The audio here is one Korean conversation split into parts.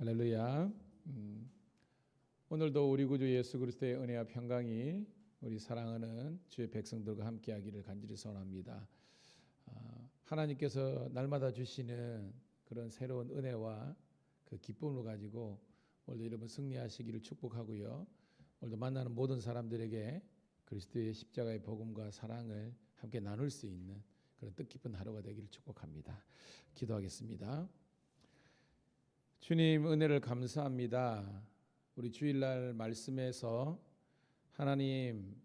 할렐루야. 오늘도 우리 구주 예수 그리스도의 은혜와 평강이 우리 사랑하는 주의 백성들과 함께하기를 간절히 소원합니다. 하나님께서 날마다 주시는 그런 새로운 은혜와 그 기쁨을 가지고 오늘도 여러분 승리하시기를 축복하고요. 오늘도 만나는 모든 사람들에게 그리스도의 십자가의 복음과 사랑을 함께 나눌 수 있는 그런 뜻깊은 하루가 되기를 축복합니다. 기도하겠습니다. 주님 은혜를 감사합니다. 우리 주일날 말씀에서 하나님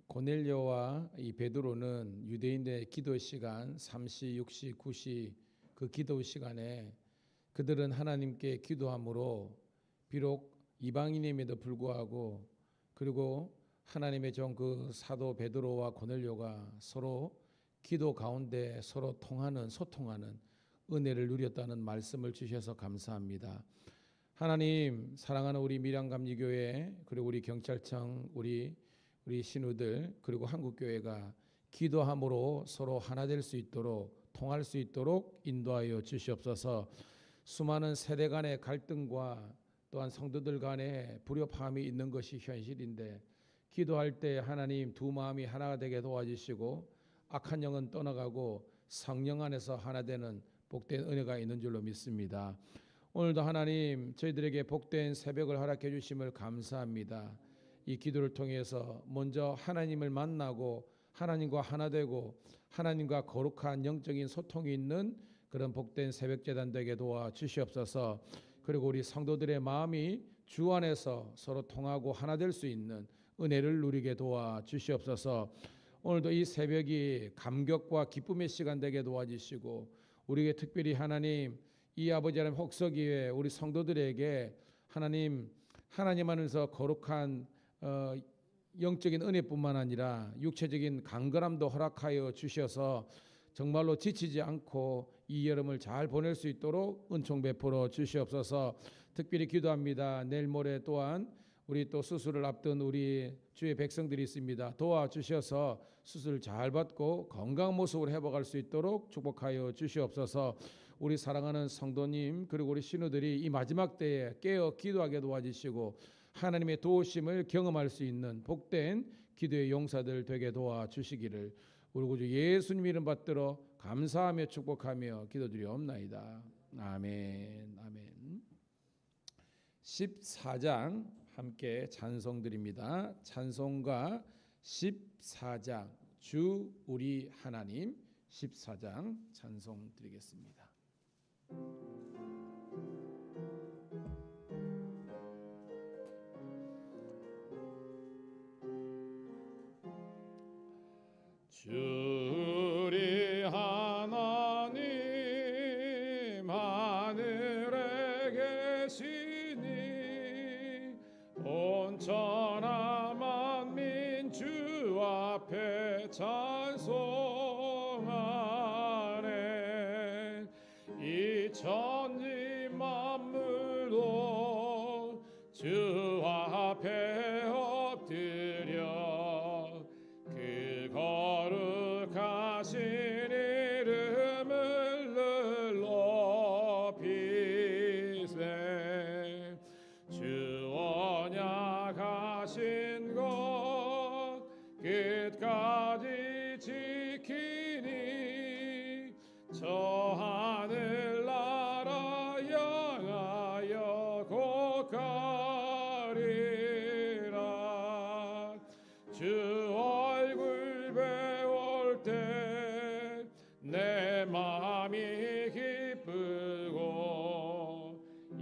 고넬료와 이 베드로는 유대인들의 기도 시간 3시, 6시, 9시 그 기도 시간에 그들은 하나님께 기도함으로 비록 이방인임에도 불구하고 그리고 하나님의 종 그 사도 베드로와 고넬료가 서로 기도 가운데 서로 통하는 소통하는 은혜를 누렸다는 말씀을 주셔서 감사합니다. 하나님 사랑하는 우리 밀양감리교회 그리고 우리 경찰청 우리 신우들 그리고 한국교회가 기도함으로 서로 하나 될 수 있도록 통할 수 있도록 인도하여 주시옵소서. 수많은 세대 간의 갈등과 또한 성도들 간의 불협화음이 있는 것이 현실인데 기도할 때 하나님 두 마음이 하나가 되게 도와주시고 악한 영은 떠나가고 성령 안에서 하나 되는 복된 은혜가 있는 줄로 믿습니다. 오늘도 하나님 저희들에게 복된 새벽을 허락해 주심을 감사합니다. 이 기도를 통해서 먼저 하나님을 만나고 하나님과 하나 되고 하나님과 거룩한 영적인 소통이 있는 그런 복된 새벽 제단 되게 도와 주시옵소서. 그리고 우리 성도들의 마음이 주 안에서 서로 통하고 하나 될 수 있는 은혜를 누리게 도와 주시옵소서. 오늘도 이 새벽이 감격과 기쁨의 시간 되게 도와주시고 우리에게 특별히 하나님 이 아버지 하나님 혹서기에 우리 성도들에게 하나님 안에서 거룩한 영적인 은혜뿐만 아니라 육체적인 강건함도 허락하여 주셔서 정말로 지치지 않고 이 여름을 잘 보낼 수 있도록 은총 베풀어 주시옵소서. 특별히 기도합니다. 내일 모레 또한 우리 또 수술을 앞둔 우리 주의 백성들이 있습니다. 도와주셔서 수술 잘 받고 건강한 모습으로 회복할 수 있도록 축복하여 주시옵소서. 우리 사랑하는 성도님 그리고 우리 신우들이 이 마지막 때에 깨어 기도하게 도와주시고 하나님의 도우심을 경험할 수 있는 복된 기도의 용사들 되게 도와주시기를 우리 구주 예수님 이름 받들어 감사하며 축복하며 기도드리옵나이다. 아멘. 아멘. 14장 함께 찬송 드립니다. 찬송가 14장 주 우리 하나님 14장 찬송 드리겠습니다. 주 우리 하나님 하늘에 계시니 온천하 만민 주 앞에 찬송하네. 이 천지 만물도 주 앞에 엎드려 그 거룩하신 이름을 높이세. 주 언약하신 것 끝까지 지키니 저 하늘나라 향하여 곧 가리라. 주 얼굴 배울 때 내 마음이 기쁘고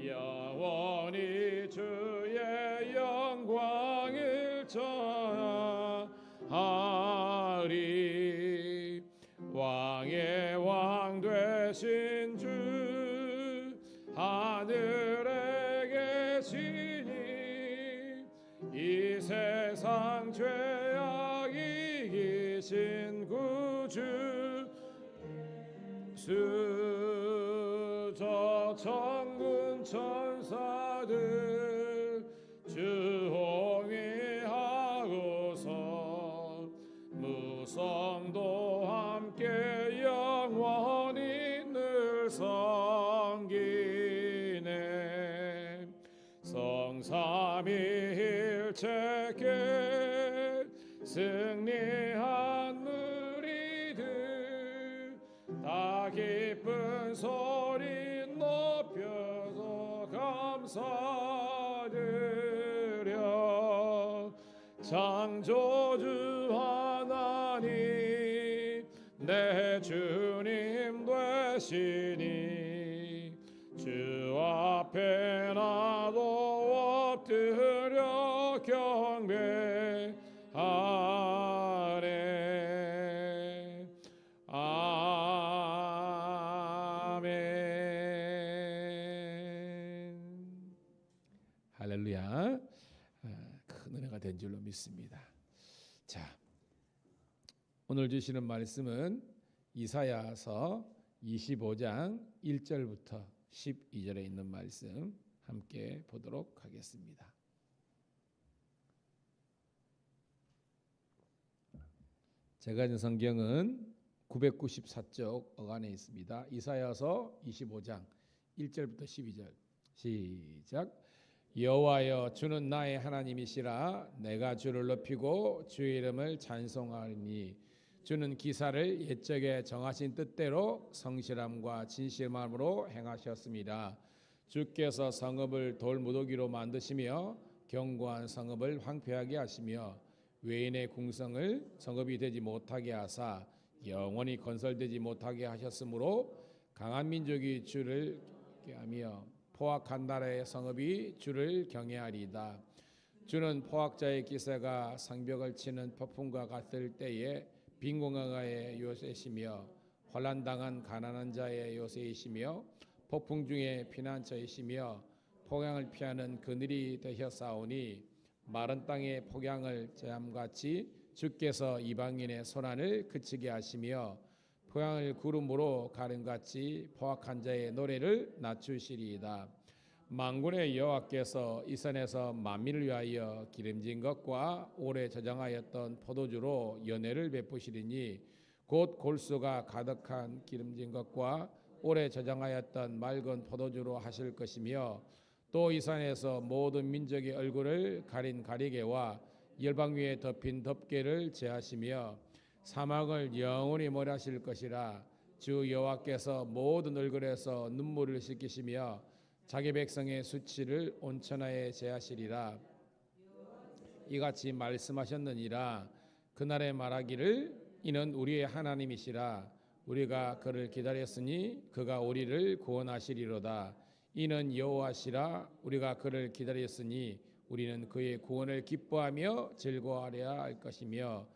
영원히 주의 영광을 전하리. 왕의 왕 되신 주 하늘에 계시니 이 세상 죄악 이기신 구주 저 천군 천사들 주 홍위하고서 무성도 함께 영원히 늘 섬기네. 삼위일체께 승리한 우리들 다 기쁜 소리 높여서 감사드려. 창조주 하나님 내 주님 되시니 주 앞에 나도 엎드려 경배하네. 아멘. 할렐루야. 큰 은혜가 된 줄로 믿습니다. 자, 오늘 주시는 말씀은 이사야서 25장 1절부터 12절에 있는 말씀 함께 보도록 하겠습니다. 제가 읽은 성경은 994쪽 어간에 있습니다. 이사야서 25장 1절부터 12절 시작. 여호와여 주는 나의 하나님이시라. 내가 주를 높이고 주의 이름을 찬송하리니 주는 기사를 옛적에 정하신 뜻대로 성실함과 진실함으로 행하셨습니다. 주께서 성읍을 돌무더기로 만드시며 견고한 성읍을 황폐하게 하시며 외인의 궁성을 성읍이 되지 못하게 하사 영원히 건설되지 못하게 하셨으므로 강한 민족이 주를 경외하며 포악한 나라의 성읍이 주를 경외하리이다. 주는 포악자의 기세가 성벽을 치는 폭풍과 같을 때에 빈공가의 요새이시며 환난당한 가난한 자의 요새이시며 폭풍 중에 피난처이시며 폭양을 피하는 그늘이 되셨사오니 마른 땅의 폭양을 제함같이 주께서 이방인의 손안을 그치게 하시며 포양을 구름으로 가름같이 포악한 자의 노래를 낮추시리이다. 만군의 여호와께서 이 산에서 만민을 위하여 기름진 것과 오래 저장하였던 포도주로 연회를 베푸시리니 곧 골수가 가득한 기름진 것과 오래 저장하였던 맑은 포도주로 하실 것이며 또 이 산에서 모든 민족의 얼굴을 가린 가리개와 열방 위에 덮인 덮개를 제하시며 사막을 영원히 몰아실 것이라. 주 여호와께서 모든 얼굴에서 눈물을 씻기시며 자기 백성의 수치를 온천하에 제하시리라. 이같이 말씀하셨느니라. 그날에 말하기를 이는 우리의 하나님이시라. 우리가 그를 기다렸으니 그가 우리를 구원하시리로다. 이는 여호와시라. 우리가 그를 기다렸으니 우리는 그의 구원을 기뻐하며 즐거워하려 할 것이며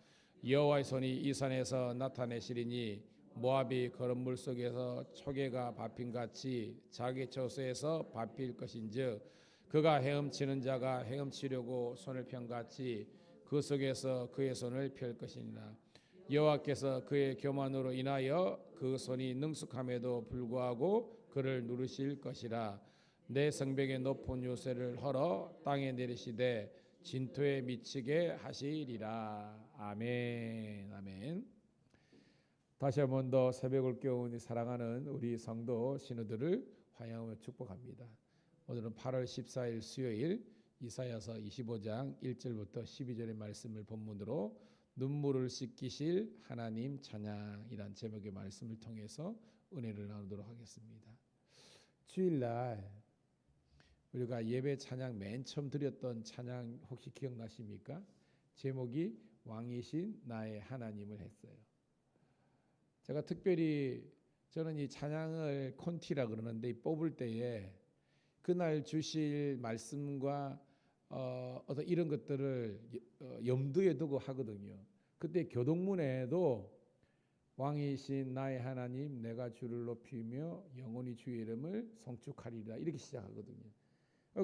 여호와의 손이 이 산에서 나타내시리니 모압이 거른 물 속에서 초계가 밟힌같이 자기 처소에서 밟힐 것인즉 그가 헤엄치는 자가 헤엄치려고 손을 편같이 그 속에서 그의 손을 펼 것이니라. 여호와께서 그의 교만으로 인하여 그 손이 능숙함에도 불구하고 그를 누르실 것이라. 내 성벽의 높은 요새를 헐어 땅에 내리시되 진토에 미치게 하시리라. 아멘. 아멘. 다시 한 번 더 새벽을 깨우니 사랑하는 우리 성도 신우들을 환영하며 축복합니다. 오늘은 8월 14일 수요일 이사야서 25장 1절부터 12절의 말씀을 본문으로 눈물을 씻기실 하나님 찬양이란 제목의 말씀을 통해서 은혜를 나누도록 하겠습니다. 주일날 우리가 예배 찬양 맨 처음 드렸던 찬양 혹시 기억나십니까? 제목이 왕이신 나의 하나님을 했어요. 제가 특별히 저는 이 찬양을 콘티라 그러는데 뽑을 때에 그날 주실 말씀과 어떤 이런 것들을 염두에 두고 하거든요. 그때 교동문에도 왕이신 나의 하나님 내가 주를 높이며 영원히 주의 이름을 송축하리라 이렇게 시작하거든요.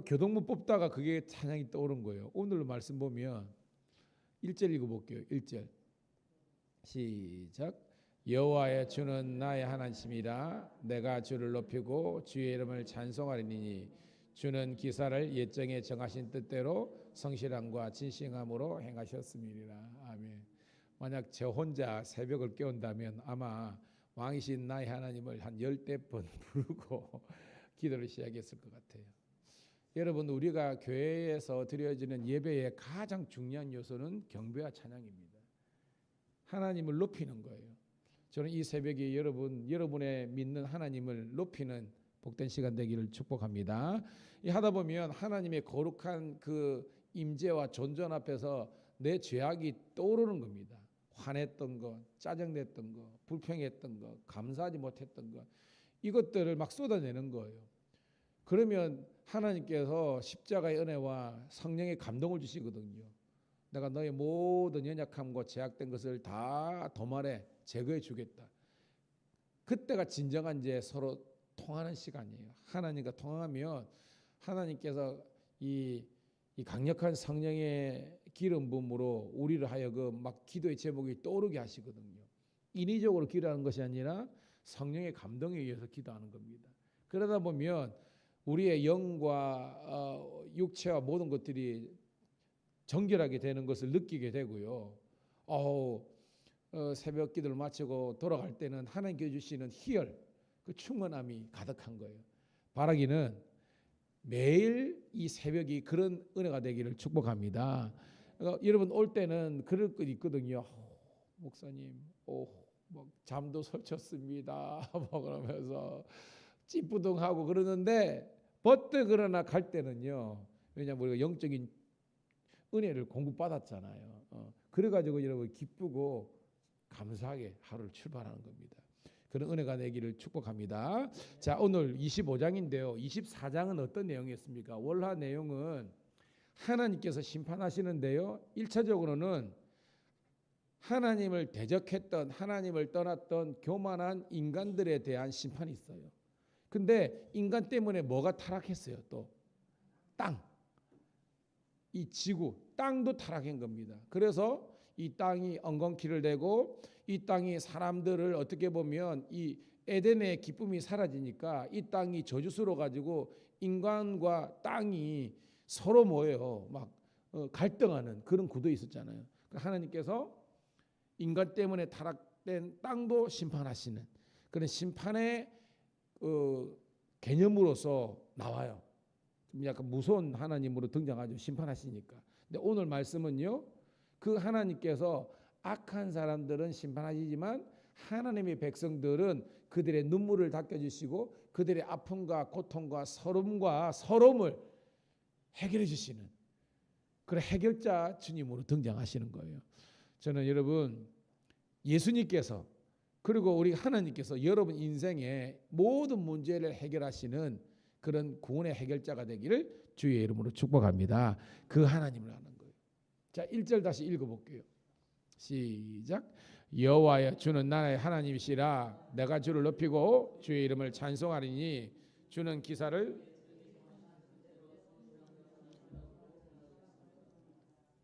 교동문 뽑다가 그게 찬양이 떠오른 거예요. 오늘 말씀 보면 1절 읽어볼게요. 1절 시작. 여호와의 주는 나의 하나님이라. 내가 주를 높이고 주의 이름을 찬송하리니 주는 기사를 옛정에 정하신 뜻대로 성실함과 진실함으로 행하셨음이니라. 아멘. 만약 저 혼자 새벽을 깨운다면 아마 왕이신 나의 하나님을 한 10대 번 부르고 기도를 시작했을 것 같아요. 여러분, 우리가 교회에서 드려지는 예배의 가장 중요한 요소는 경배와 찬양입니다. 하나님을 높이는 거예요. 저는 이 새벽에 여러분의 믿는 하나님을 높이는 복된 시간 되기를 축복합니다. 이 하다 보면 하나님의 거룩한 그 임재와 존전 앞에서 내 죄악이 떠오르는 겁니다. 화냈던 것, 짜증냈던 것, 불평했던 것, 감사하지 못했던 것, 이것들을 막 쏟아내는 거예요. 그러면 하나님께서 십자가의 은혜와 성령의 감동을 주시거든요. 내가 너의 모든 연약함과 제약된 것을 다 도말에 제거해 주겠다. 그때가 진정한 이제 서로 통하는 시간이에요. 하나님과 통하면 하나님께서 이 강력한 성령의 기름 부음으로 우리를 하여금 막 기도의 제목이 떠오르게 하시거든요. 인위적으로 기도하는 것이 아니라 성령의 감동에 의해서 기도하는 겁니다. 그러다 보면 우리의 영과 육체와 모든 것들이 정결하게 되는 것을 느끼게 되고요. 새벽 기도를 마치고 돌아갈 때는 하나님께 주시는 희열, 그 충만함이 가득한 거예요. 바라기는 매일 이 새벽이 그런 은혜가 되기를 축복합니다. 여러분 올 때는 그럴 것 있거든요. 목사님, 막 잠도 설쳤습니다. 뭐 그러면서 찌뿌둥하고 그러는데 버뜩 그러나 갈 때는요. 왜냐하면 우리가 영적인 은혜를 공급받았잖아요. 그래가지고 여러분 기쁘고 감사하게 하루를 출발하는 겁니다. 그런 은혜가 되기를 축복합니다. 자, 오늘 25장인데요. 24장은 어떤 내용이었습니까? 원래 내용은 하나님께서 심판하시는데요. 1차적으로는 하나님을 대적했던, 하나님을 떠났던 교만한 인간들에 대한 심판이 있어요. 근데 인간 때문에 뭐가 타락했어요? 또 땅, 이 지구, 땅도 타락한 겁니다. 그래서 이 땅이 엉겅퀴를 대고 이 땅이 사람들을 어떻게 보면 이 에덴의 기쁨이 사라지니까 이 땅이 저주스러워 가지고 인간과 땅이 서로 모여 막 갈등하는 그런 구도에 있었잖아요. 하나님께서 인간 때문에 타락된 땅도 심판하시는 그런 심판의 개념으로서 나와요. 좀 약간 무서운 하나님으로 등장하죠. 심판하시니까. 근데 오늘 말씀은요. 그 하나님께서 악한 사람들은 심판하시지만 하나님의 백성들은 그들의 눈물을 닦아주시고 그들의 아픔과 고통과 서러움을 해결해 주시는 그런 해결자 주님으로 등장하시는 거예요. 저는 여러분 예수님께서 그리고 우리 하나님께서 여러분 인생의 모든 문제를 해결하시는 그런 구원의 해결자가 되기를 주의 이름으로 축복합니다. 그 하나님을 아는 거예요. 자, 1절 다시 읽어볼게요. 시작. 여호와여 주는 나의 하나님이시라. 내가 주를 높이고 주의 이름을 찬송하리니 주는 기사를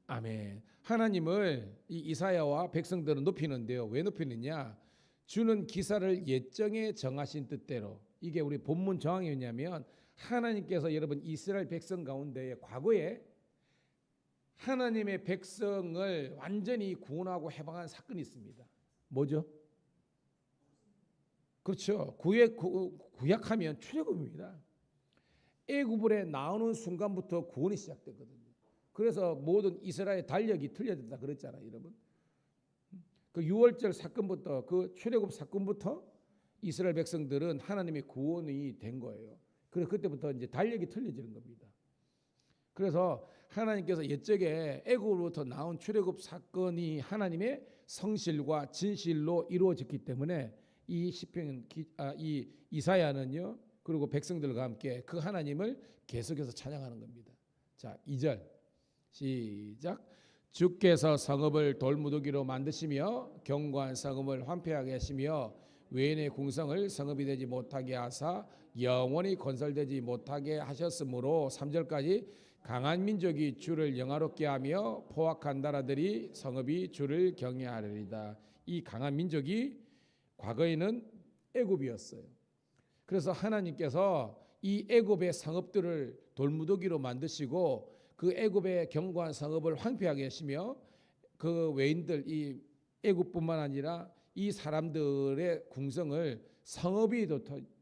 아멘. 하나님을 이 이사야와 백성들은 높이는데요. 왜 높이느냐? 주는 기사를 예정에 정하신 뜻대로. 이게 우리 본문 정황이 뭐냐면 하나님께서 여러분 이스라엘 백성 가운데 과거에 하나님의 백성을 완전히 구원하고 해방한 사건이 있습니다. 뭐죠? 그렇죠. 구약하면 출애굽입니다. 애굽에 나오는 순간부터 구원이 시작되거든요. 그래서 모든 이스라엘 달력이 틀려졌다 그랬잖아요, 여러분. 그 6월절 사건부터 그 출애굽 사건부터 이스라엘 백성들은 하나님의 구원이 된 거예요. 그래서 그때부터 이제 달력이 틀려지는 겁니다. 그래서 하나님께서 옛적에 애굽으로부터 나온 출애굽 사건이 하나님의 성실과 진실로 이루어졌기 때문에 이 시편 이 이사야는요. 그리고 백성들과 함께 그 하나님을 계속해서 찬양하는 겁니다. 자, 2절 시작. 주께서 성읍을 돌무더기로 만드시며 견고한 성읍을 황폐하게 하시며 외인의 궁성을 성읍이 되지 못하게 하사 영원히 건설되지 못하게 하셨으므로 3절까지 강한 민족이 주를 영화롭게 하며 포악한 나라들이 성읍이 주를 경외하리이다. 이 강한 민족이 과거에는 애굽이었어요. 그래서 하나님께서 이 애굽의 성읍들을 돌무더기로 만드시고 그 애굽의 견고한 성읍을 황폐하게 하시며 그 외인들 이 애굽뿐만 아니라 이 사람들의 궁성을 성읍이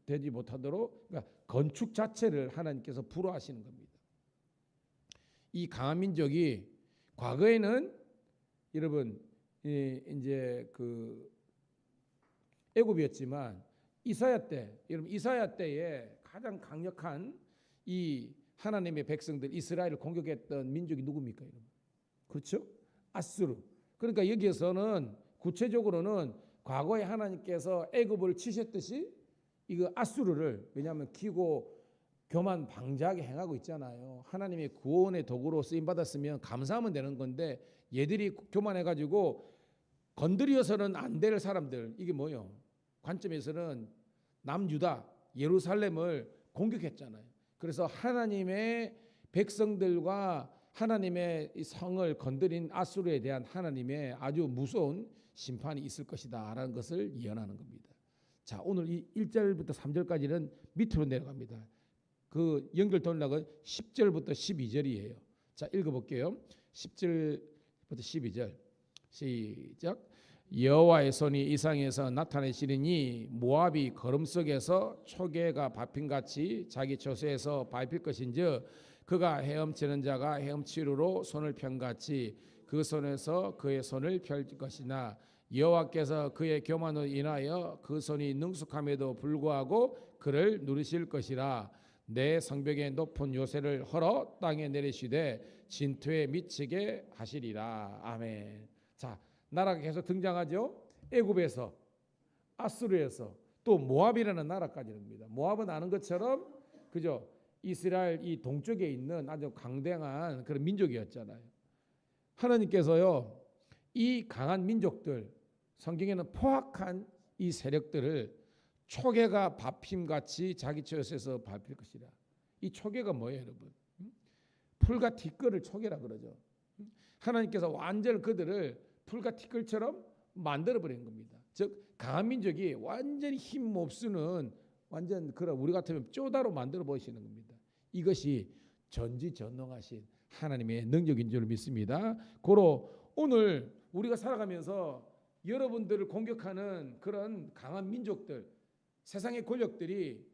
되지 못하도록 그러니까 건축 자체를 하나님께서 불허하시는 겁니다. 이 강한 민족이 과거에는 여러분 이제 그 애굽이었지만 이사야 때, 여러분 이사야 때에 가장 강력한 이 하나님의 백성들 이스라엘을 공격했던 민족이 누굽니까, 여러분? 그렇죠? 아수르. 그러니까 여기에서는 구체적으로는 과거에 하나님께서 애굽을 치셨듯이 이거 아수르를, 왜냐하면 기고 교만 방자하게 행하고 있잖아요. 하나님의 구원의 도구로 쓰임 받았으면 감사하면 되는 건데 얘들이 교만해가지고 건드려서는 안 될 사람들, 이게 뭐요? 관점에서는 남유다 예루살렘을 공격했잖아요. 그래서 하나님의 백성들과 하나님의 성을 건드린 아수르에 대한 하나님의 아주 무서운 심판이 있을 것이다라는 것을 예언하는 겁니다. 자, 오늘 이 1절부터 3절까지는 밑으로 내려갑니다. 그 연결 동락은 10절부터 12절이에요. 자, 읽어볼게요. 10절부터 12절 시작. 여호와의 손이 이상에서 나타내시리니 모압이 거름 속에서 초계가 밟힌같이 자기 처소에서 밟힐 것인즉 그가 헤엄치는 자가 헤엄치루로 손을 편같이 그 손에서 그의 손을 펼 것이나 여호와께서 그의 교만으로 인하여 그 손이 능숙함에도 불구하고 그를 누르실 것이라. 내 성벽의 높은 요새를 헐어 땅에 내리시되 진토에 미치게 하시리라. 아멘. 자, 나라가 계속 등장하죠. 애굽에서, 아수르에서, 또 모압이라는 나라까지입니다. 모압은 아는 것처럼 그죠? 이스라엘 이 동쪽에 있는 아주 강대한 그런 민족이었잖아요. 하나님께서요, 이 강한 민족들, 성경에는 포악한 이 세력들을 초계가 밟힘같이 자기 처소에서 밟힐 것이라. 이 초계가 뭐예요, 여러분? 풀과 티끌을 초계라 그러죠. 하나님께서 완전 그들을 풀과 티끌처럼 만들어버린 겁니다. 즉 강한 민족이 완전히 힘 못 쓰는 완전 그런 우리 같으면 쪼다로 만들어 버리시는 겁니다. 이것이 전지전능하신 하나님의 능력인 줄 믿습니다. 고로 오늘 우리가 살아가면서 여러분들을 공격하는 그런 강한 민족들, 세상의 권력들이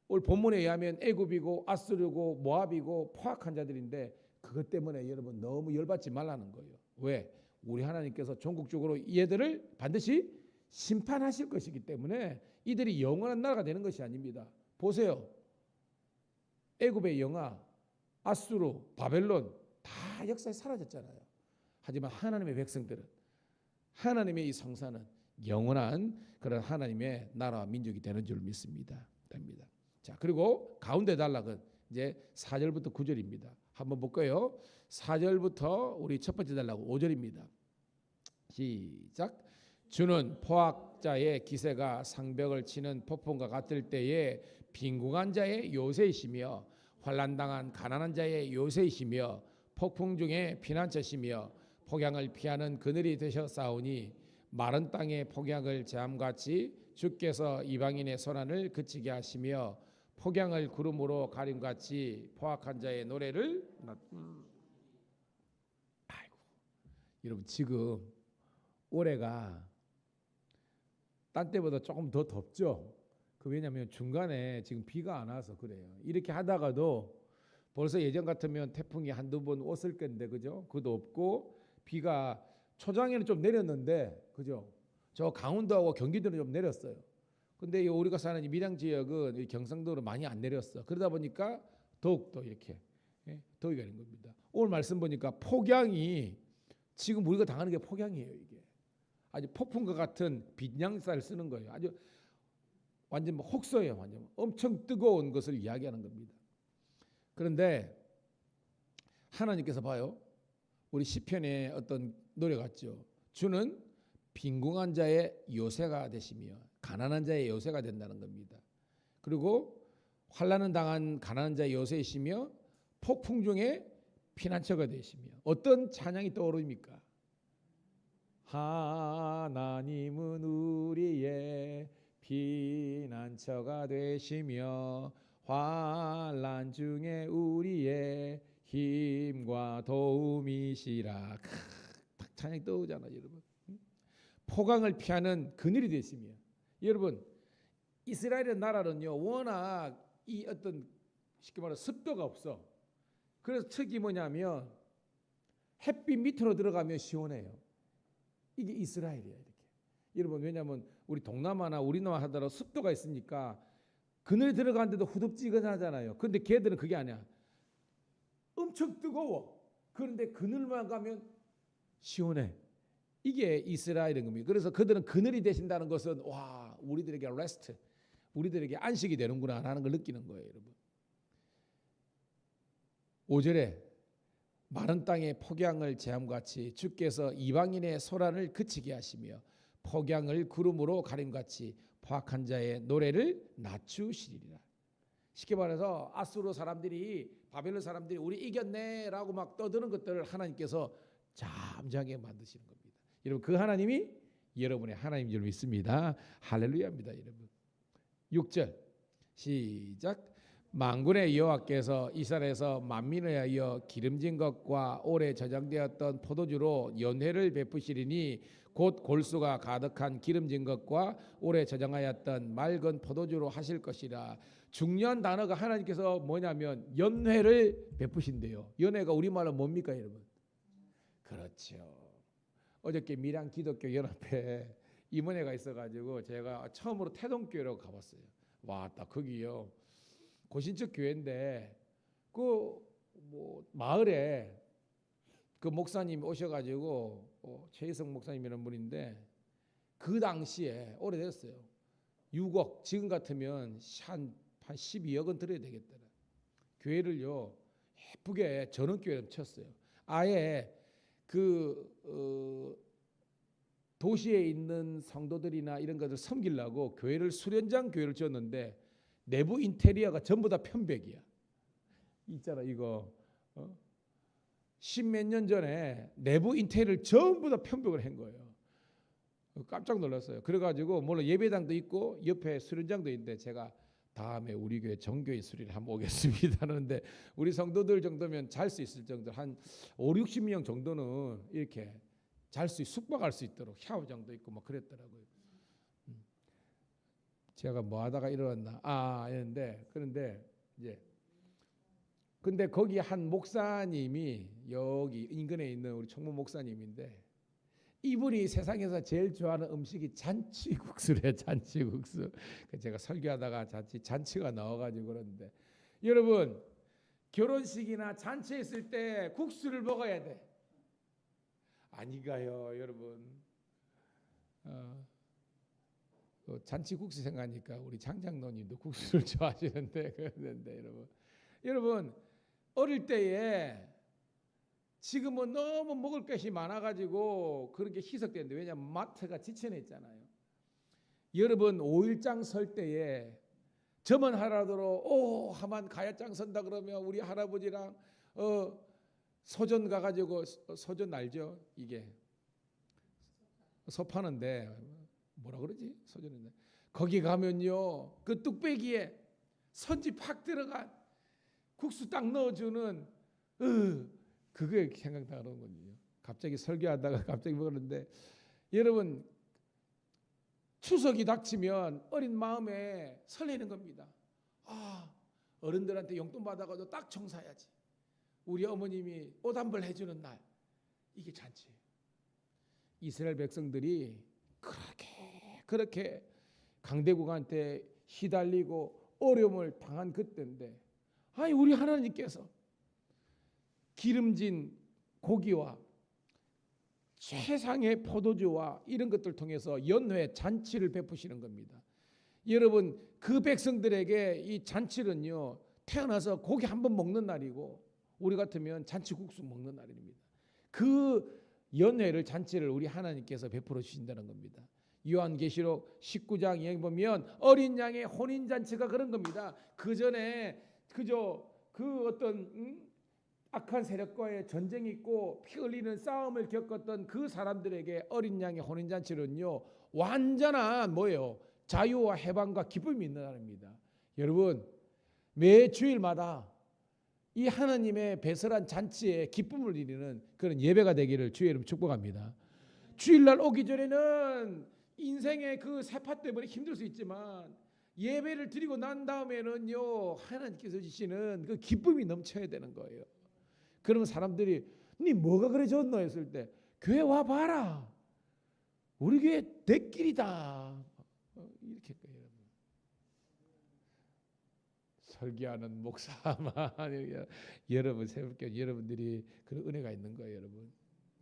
오늘 본문에 의하면 애굽이고 아수르고 모압이고 포악한 자들인데 그것 때문에 여러분 너무 열받지 말라는 거예요. 왜? 우리 하나님께서 전국적으로 얘들을 반드시 심판하실 것이기 때문에 이들이 영원한 나라가 되는 것이 아닙니다. 보세요. 애굽의 영아, 아수르, 바벨론 다 역사에 사라졌잖아요. 하지만 하나님의 백성들은, 하나님의 이 성사는 영원한 그런 하나님의 나라와 민족이 되는 줄 믿습니다. 됩니다. 자, 그리고 가운데 단락은 이제 4절부터 9절입니다. 한번 볼까요? 4절부터 우리 첫 번째 단락 5절입니다. 시작. 주는 포악자의 기세가 상벽을 치는 폭풍과 같을 때에 빈궁한 자의 요새이시며 환난당한 가난한 자의 요새이시며 폭풍 중에 피난처시며 폭양을 피하는 그늘이 되셨사오니 마른 땅의 폭양을 재함같이 주께서 이방인의 손안을 그치게 하시며 폭양을 구름으로 가림같이 포악한 자의 노래를 아이고, 여러분 지금 올해가 딴 때보다 조금 더 덥죠. 그 왜냐하면 중간에 지금 비가 안 와서 그래요. 이렇게 하다가도 벌써 예전 같으면 태풍이 한두 번 왔을 건데 그죠? 그것도 없고 비가 초장에는 좀 내렸는데 그죠? 저 강원도하고 경기도는 좀 내렸어요. 근데 우리가 사는 이 밀양 지역은 경상도로 많이 안 내렸어. 그러다 보니까 더욱더 이렇게 더위가 있는 겁니다. 오늘 말씀 보니까 폭양이 지금 우리가 당하는 게 폭양이에요. 이게 아주 폭풍과 같은 빈양쌀 쓰는 거예요. 아주 완전 혹서예요. 완전 엄청 뜨거운 것을 이야기하는 겁니다. 그런데 하나님께서 봐요. 우리 시편의 어떤 노래 같죠. 주는 빈궁한 자의 요새가 되시며 가난한 자의 요새가 된다는 겁니다. 그리고 환난을 당한 가난한 자의 요새이시며 폭풍 중에 피난처가 되시며 어떤 찬양이 떠오릅니까? 하나님은 우리의 피난처가 되시며 환난 중에 우리의 힘과 도움이시라. 딱 찬양이 떠오르잖아요, 여러분. 폭강을 피하는 그늘이 되시며 여러분 이스라엘의 나라는요 워낙 이 어떤 쉽게 말해 습도가 없어. 그래서 특이 뭐냐면 햇빛 밑으로 들어가면 시원해요. 이게 이스라엘이에요. 이렇게. 여러분 왜냐하면 우리 동남아나 우리나라 하더라도 습도가 있으니까 그늘에 들어가는데도 후덥지근하잖아요. 근데 걔들은 그게 아니야. 엄청 뜨거워. 그런데 그늘만 가면 시원해. 이게 이스라엘인 겁니다. 그래서 그들은 그늘이 되신다는 것은 와 우리들에게 레스트, 우리들에게 안식이 되는구나 하는 걸 느끼는 거예요. 여러분 5절에 마른 땅의 폭양을 재함같이 주께서 이방인의 소란을 그치게 하시며 폭양을 구름으로 가림같이 포악한 자의 노래를 낮추시리라. 쉽게 말해서 아수르 사람들이 바벨론 사람들이 우리 이겼네라고 막 떠드는 것들을 하나님께서 잠잠하게 만드시는 겁니다. 여러분 그 하나님이 여러분의 하나님인 줄 믿습니다. 할렐루야입니다. 여러분 6절 시작. 만군의 여호와께서 이스라엘에서 만민에 하여 기름진 것과 오래 저장되었던 포도주로 연회를 베푸시리니 곧 골수가 가득한 기름진 것과 오래 저장하였던 맑은 포도주로 하실 것이라. 중요한 단어가 하나님께서 뭐냐면 연회를 베푸신대요. 연회가 우리말로 뭡니까 여러분? 그렇죠. 어저께 밀양 기독교 연합회 임원회가 있어가지고 제가 처음으로 태동교회로 가봤어요. 와, 딱 거기요. 고신적 교회인데 그 뭐 마을에 그 목사님 오셔가지고 최희성 목사님이라는 분인데 그 당시에 오래됐어요. 6억 지금 같으면 한 12억은 들어야 되겠더라. 교회를요 예쁘게 전원교회를 쳤어요. 아예 그 도시에 있는 성도들이나 이런 것을 섬기려고 교회를 수련장 교회를 지었는데 내부 인테리어가 전부 다 편백이야. 있잖아 이거 10몇 년 전에 내부 인테리어를 전부 다 편백을 한 거예요. 깜짝 놀랐어요. 그래가지고 물론 예배당도 있고 옆에 수련장도 있는데 제가 다음에 우리 교회 정교인 수련회 한번 오겠습니다 하는데 우리 성도들 정도면 잘 수 있을 정도 한 5, 60명 정도는 이렇게 잘 수 숙박할 수 있도록 샤워장도 있고 막 그랬더라고요. 제가 뭐 하다가 일어났나 이랬는데 그런데 이제 근데 거기 한 목사님이 여기 인근에 있는 우리 총무 목사님인데 이분이 세상에서 제일 좋아하는 음식이 잔치국수래. 잔치국수. 제가 설교하다가 잔치가 나와가지고 그러는데 여러분 결혼식이나 잔치에 있을 때 국수를 먹어야 돼. 아니가요 여러분. 잔치국수 생각하니까 우리 장장로님도 국수를 좋아하시는데 그랬는데 여러분 어릴 때에 지금은 너무 먹을 것이 많아가지고 그렇게 희석되는데 왜냐하면 마트가 지천했잖아요. 여러분 5일장 설 때에 저만 하라더러 하만 가야장 선다 그러면 우리 할아버지랑 소전 가가지고 소전 알죠? 이게 소 파는데 뭐라 그러지? 소전인데 거기 가면요 그 뚝배기에 선지 팍 들어간 국수 딱 넣어주는 그게 생각나는 거예요. 갑자기 설교하다가 갑자기 먹었는데 여러분 추석이 닥치면 어린 마음에 설레는 겁니다. 어른들한테 용돈 받아가지고 딱 청사야지. 우리 어머님이 옷 한 벌 해주는 날 이게 잔치예요. 이스라엘 백성들이 그렇게 강대국한테 시달리고 어려움을 당한 그때인데 우리 하나님께서 기름진 고기와 최상의 포도주와 이런 것들 통해서 연회 잔치를 베푸시는 겁니다. 여러분 그 백성들에게 이 잔치는요 태어나서 고기 한 번 먹는 날이고 우리 같으면 잔치국수 먹는 날입니다. 그 연회를 잔치를 우리 하나님께서 베풀어 주신다는 겁니다. 요한계시록 19장 여기 보면 어린 양의 혼인잔치가 그런 겁니다. 그 전에 그저 그 어떤 악한 세력과의 전쟁이 있고 피 흘리는 싸움을 겪었던 그 사람들에게 어린 양의 혼인잔치는요 완전한 뭐예요? 자유와 해방과 기쁨이 있는 날입니다. 여러분 매 주일마다 이 하나님의 배설한 잔치에 기쁨을 누리는 그런 예배가 되기를 주의 이름 축복합니다. 주일날 오기 전에는 인생의 그 세파 때문에 힘들 수 있지만 예배를 드리고 난 다음에는요 하나님께서 주시는 그 기쁨이 넘쳐야 되는 거예요. 그러면 사람들이 니 뭐가 그래 좋노 했을 때 교회 와봐라. 우리 교회 대길이다. 이렇게 거예요. 설교하는 목사만 여러분 새롭게 여러분들이 그런 은혜가 있는 거예요. 여러분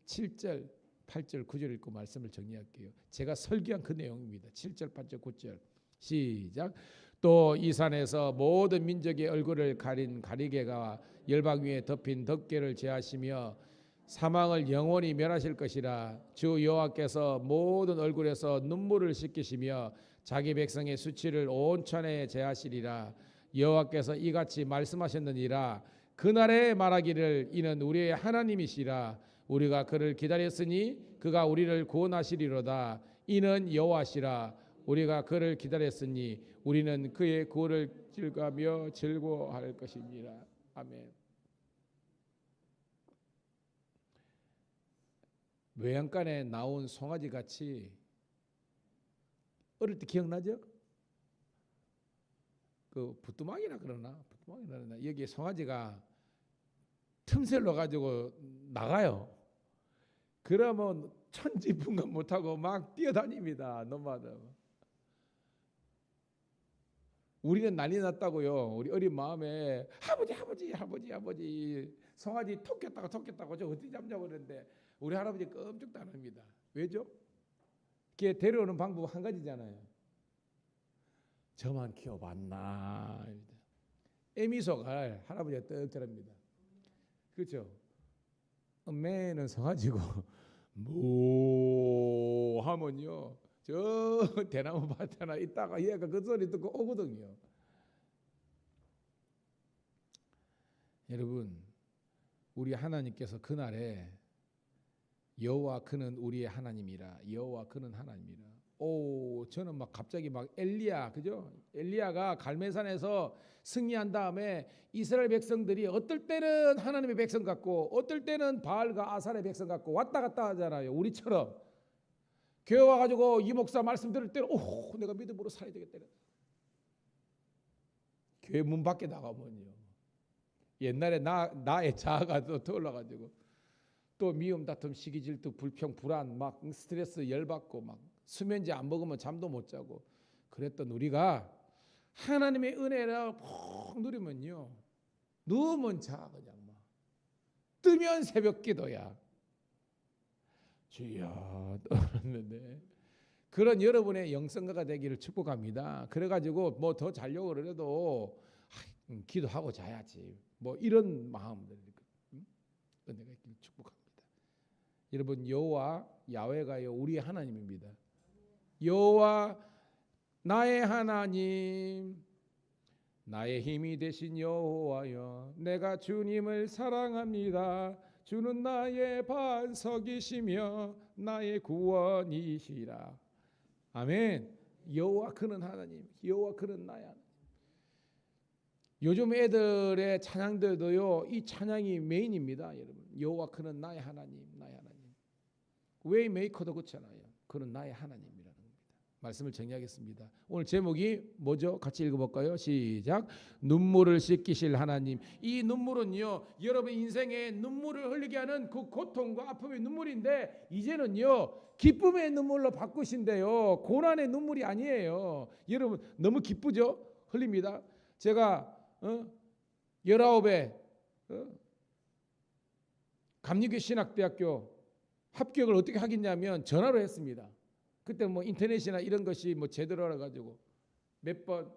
7절 8절 9절 읽고 말씀을 정리할게요. 제가 설교한 그 내용입니다. 7절 8절 9절 시작. 또 이 산에서 모든 민족의 얼굴을 가린 가리개가 열방 위에 덮인 덮개를 제하시며 사망을 영원히 멸하실 것이라. 주 여호와께서 모든 얼굴에서 눈물을 씻기시며 자기 백성의 수치를 온 천하에 제하시리라. 여호와께서 이같이 말씀하셨느니라. 그날에 말하기를 이는 우리의 하나님이시라. 우리가 그를 기다렸으니 그가 우리를 구원하시리로다. 이는 여호와시라. 우리가 그를 기다렸으니 우리는 그의 구원을 즐거하며 즐거워할 것이니라. 아멘. 외양간에 나온 송아지 같이 어릴 때 기억나죠? 그 부뚜막이라 그러나 여기 송아지가 틈새를 넣어가지고 나가요. 그러면 천지분간 못하고 막 뛰어다닙니다. 너마다. 우리는 난리 났다고요. 우리 어린 마음에 아버지 송아지 톡겠다고 저 어떻게 잡냐고 그러는데 우리 할아버지 끔찍도 안 합니다. 왜죠? 걔 데려오는 방법 한 가지잖아요. 저만 키워봤나. 애미소갈 할아버지가 떡 저랍니다. 그렇죠? 매는 송아지고 뭐 하면요 저 대나무 밭에나 있다가 얘가 그 소리 듣고 오거든요. 여러분 우리 하나님께서 그날에 여호와 그는 우리의 하나님이라. 여호와 그는 하나님이라. 오 저는 막 갑자기 막 엘리야 그죠? 엘리야가 갈멜산에서 승리한 다음에 이스라엘 백성들이 어떨 때는 하나님의 백성 같고 어떨 때는 바알과 아살의 백성 같고 왔다 갔다 하잖아요. 우리처럼 교회 와가지고 이 목사 말씀 들을 때는 오 내가 믿음으로 살아야 되겠다. 교회 문 밖에 나가면요 옛날에 나의 자아가 또 올라가지고 또 미움 다툼 시기 질투 불평 불안 막 스트레스 열받고 막 수면제 안 먹으면 잠도 못 자고 그랬던 우리가 하나님의 은혜를 푹 누리면요 누우면 자 그냥 막 뜨면 새벽 기도야. 주여 떠났는데 그런 여러분의 영성가가 되기를 축복합니다. 그래가지고 뭐 더 자려고 그래도 기도하고 자야지 뭐 이런 마음들 은혜가 있기를 축복합니다. 여러분 여호와 야훼가요 우리의 하나님입니다. 여호와 나의 하나님 나의 힘이 되신 여호와여 내가 주님을 사랑합니다. 주는 나의 반석이시며 나의 구원이시라. 아멘. 여호와 그는 하나님 여호와 그는 나의 하나님. 요즘 애들의 찬양들도요 이 찬양이 메인입니다. 여러분 여호와 그는 나의 하나님 나의 하나님. 웨이메이커도 그렇잖아요. 그는 나의 하나님이라는 겁니다. 말씀을 정리하겠습니다. 오늘 제목이 뭐죠? 같이 읽어볼까요? 시작. 눈물을 씻기실 하나님. 이 눈물은요 여러분 인생에 눈물을 흘리게 하는 그 고통과 아픔의 눈물인데 이제는요 기쁨의 눈물로 바꾸신대요. 고난의 눈물이 아니에요. 여러분 너무 기쁘죠? 흘립니다. 제가 19에 감리교 신학대학교 합격을 어떻게 하겠냐면 전화로 했습니다. 그때 뭐 인터넷이나 이런 것이 뭐 제대로 알아가지고 몇 번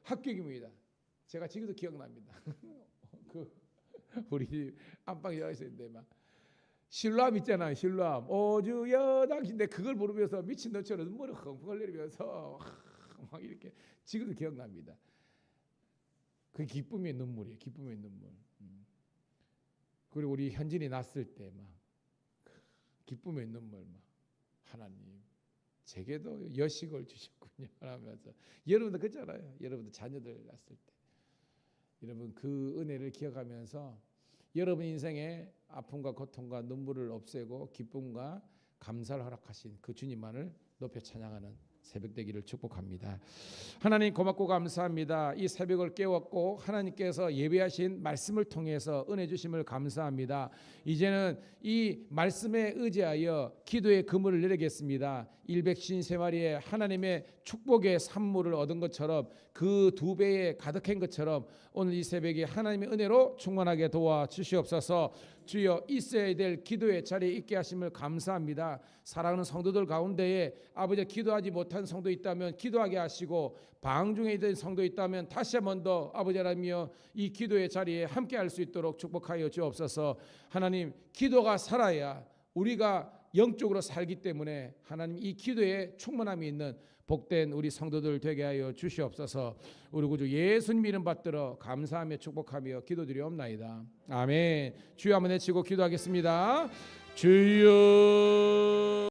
합격입니다. 제가 지금도 기억납니다. 그 우리 안방 여자 있었는데 막 신람 있잖아요. 신람 오주여 당신데 그걸 부르면서 미친 너처럼 눈물을 펑펑 흘리면서 막 이렇게 지금도 기억납니다. 그 기쁨의 눈물이에요. 기쁨의 눈물. 그리고 우리 현진이 났을 때 막 기쁨의 눈물 막 하나님 제게도 여식을 주셨군요 하면서 여러분도 그렇잖아요. 여러분도 자녀들 낳았을 때 여러분 그 은혜를 기억하면서 여러분 인생의 아픔과 고통과 눈물을 없애고 기쁨과 감사를 허락하신 그 주님만을 높여 찬양하는 새벽 되기를 축복합니다. 하나님 고맙고 감사합니다. 이 새벽을 깨웠고 하나님께서 예배하신 말씀을 통해서 은혜 주심을 감사합니다. 이제는 이 말씀에 의지하여 기도의 그물을 내리겠습니다. 일백신 세 마리의 하나님의 축복의 산물을 얻은 것처럼 그 2배에 가득한 것처럼 오늘 이 새벽에 하나님의 은혜로 충만하게 도와 주시옵소서. 주여 있어야 될 기도의 자리에 있게 하심을 감사합니다. 사랑하는 성도들 가운데에 아버지 기도하지 못한 성도 있다면 기도하게 하시고 방황 중에 있는 성도 있다면 다시 한 번 더 아버지 하나님이여 이 기도의 자리에 함께 할 수 있도록 축복하여 주옵소서. 하나님 기도가 살아야 우리가 영적으로 살기 때문에 하나님 이 기도에 충만함이 있는 복된 우리 성도들 되게 하여 주시옵소서. 우리 구주 예수님 이름 받들어 감사하며 축복하며 기도드리옵나이다. 아멘. 주여 한번 외치고 기도하겠습니다. 주여